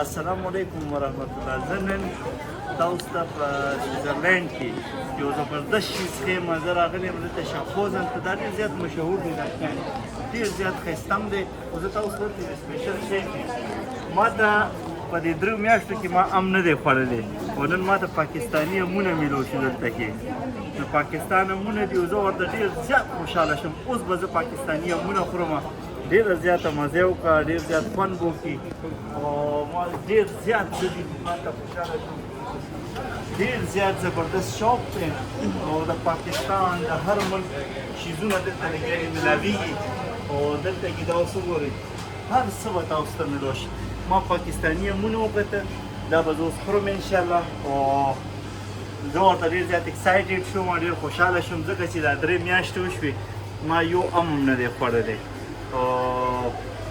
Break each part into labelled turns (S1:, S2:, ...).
S1: السلام علیکم ورحمت الله. زه نن تاسو ته په سویټزرلینډ کې یو زبردست شي څښم. زه راغلی یم دلته شاپوزن ته. دا ډېر زیات مشهور دی، دا شیان ډېر زیات ښایسته هم دی. خو زه تاسو ته یو سپیشل شی ما ته په دې 3 میاشتو کې ما ام نه دی خوړلی، خو نن ما ته پاکستاني امونه میلو شي دلته کې. د پاکستان امونه دي، زه ورته ډېر زیات خوشحاله شم. اوس به زه پاکستاني امونه خورم. ډېره زیاته مزه یې وکړه، ډېر زیات خوند به وکړي او ما ډېر زیات زه دې ما ته خوشحاله شم. ډېر زیات زبردست شوق دی او د پاکستان د هر ملک شیزونه دلته لګیږي ملاویږي او دلته کې دا اوس وګورئ هر څه به تاسو ته میلو شي. ما پاکستاني امونه وکتل، دا به زه اوس خورم انشاءالله او زه ورته ډېر زیات اکسایټډ شوم، ډېر خوشحاله شوم ځکه چې دا 3 میاشتې وشوې ما یو ام نه دی خوړلی او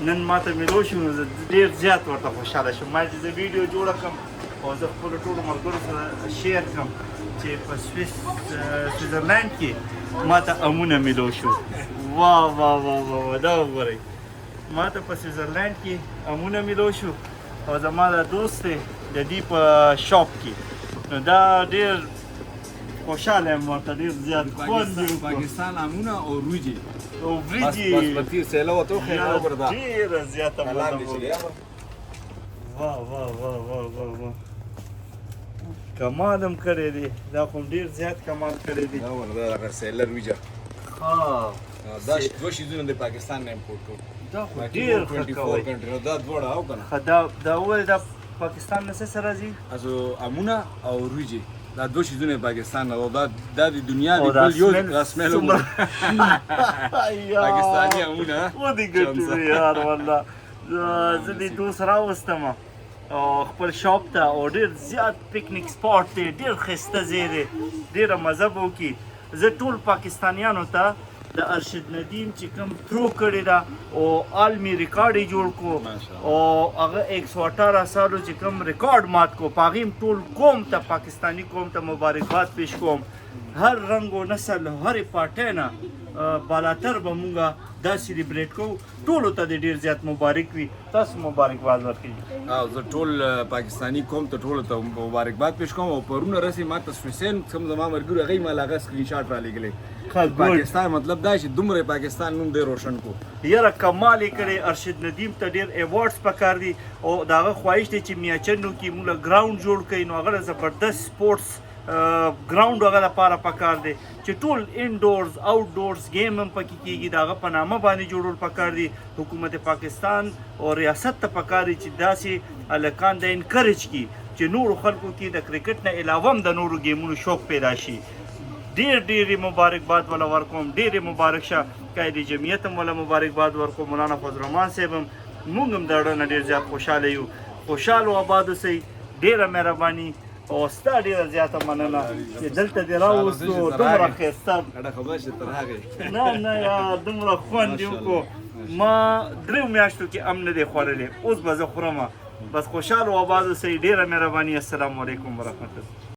S1: نن ما ته میلو شو نو زه ډېر زیات ورته خوشحاله شوم. ما چې زه ویډیو جوړه کړم او زه خپلو ټولو ملګرو سره شیر کړم چې په سویټزرلینډ کې ما ته امونه میلو شو. واه واه واه واه دا وګورئ، ما ته په سویټزرلینډ کې امونه میلو شو او زما دا دوست دی د دې په شاپ کې. نو دا ډېر خوشحاله یم ورته، ډېر زیات خوند یې وکړو.
S2: پاکستان امونه او روجي
S1: او وریجې
S2: بس په تیر سیله وته خو نه وردا
S1: ډېره زیاته مزه
S2: سلام
S1: وه.
S2: دې
S1: واه واه واه واه واه واه کمال هم کړی دی، دا خو ډېر زیات کمال کړی دی.
S2: دا وردا هغه سیله روجا
S1: ها
S2: دا دوه شیزونه د پاکستان نه امپورټ کړو.
S1: دا خو ډېر ښه کوئ.
S2: دا دوړه او کنه
S1: دا ولې دا پاکستان نه څه سره راځي؟
S2: ازو امونه او روجي دا دوه شیزونه پاکستان او دا د دنیا د بل یو رسمه له پاکستاني امونه
S1: و دې ګټو یار والله. زه دې دوست راوستم او خپل شاپ ته او ډېر زیات پکنیک سپاټ دی، ډېر ښایسته ځای دی، ډېره مزه به وکړي. زه ټول پاکستانیانو ته د ارشد ندیم چې کوم تھرو کړې ده او عالمي ریکارډ یې جوړ کړو او هغه 118 سالو چې کوم ریکارډ مات کړو په هغې ټول قوم ته پاکستاني قوم ته مبارکباد پیش کوم. هر رنګ و نسل هرې پارټۍ نه بالاتر به مونږ دا سیلیبریټ کوو. ټولو ته دې ډېر زیات مبارک وي. تاسو مبارکباد ورکړئ.
S2: او زه ټول پاکستاني قوم ته ټولو ته مبارکباد پیش کوم او پرونه رسې ما ته سویسن کوم زما ملګري هغې ما له هغه سکرین شاټ رالیږلی. پاکستان مطلب دا چې دومره پاکستان نوم دی روشن کو.
S1: یاره کمال یې کړی. ارشد ندیم ته ډېر ایوارډز پکار دي او د هغه خواهش دی چې میاچنو کې موږ ګراوند جوړ کړئ نو هغه زبردست سپورټس ګراوند هغه لپاره پکار دی چې ټول انډورز آوټډورز گیم هم پکې کېږي. د هغه په نامه باندې جوړول پکار دي. حکومت پاکستان او ریاست ته پکار دي چې داسې هلکان د انکریج کړي چې نورو خلکو کې د کرکټ نه علاوه هم د نورو گیمونو شوق پیدا شي. ډېر ډېرې مبارکباد ولا ورکوم، ډېرې مبارک شه. قائد جمعیت هم ولا مبارکباد ورکوم، مولانا فضل الرحمن صاحب هم. موږ هم د اړه نه ډېر زیات خوشحاله یو. خوشحال او آباد اوسئ. ډېره مهرباني او ستا ډېره زیاته مننه چې دلته دې راوستو. دومره ښایسته نه نه یار دومره خوند یې وکړو. ما 3 میاشتو کې ام نه دی خوړلی، اوس به زه خورم. بس خوشحال او آباد اوسئ. ډېره مهرباني. السلام علیکم ورحمت الله.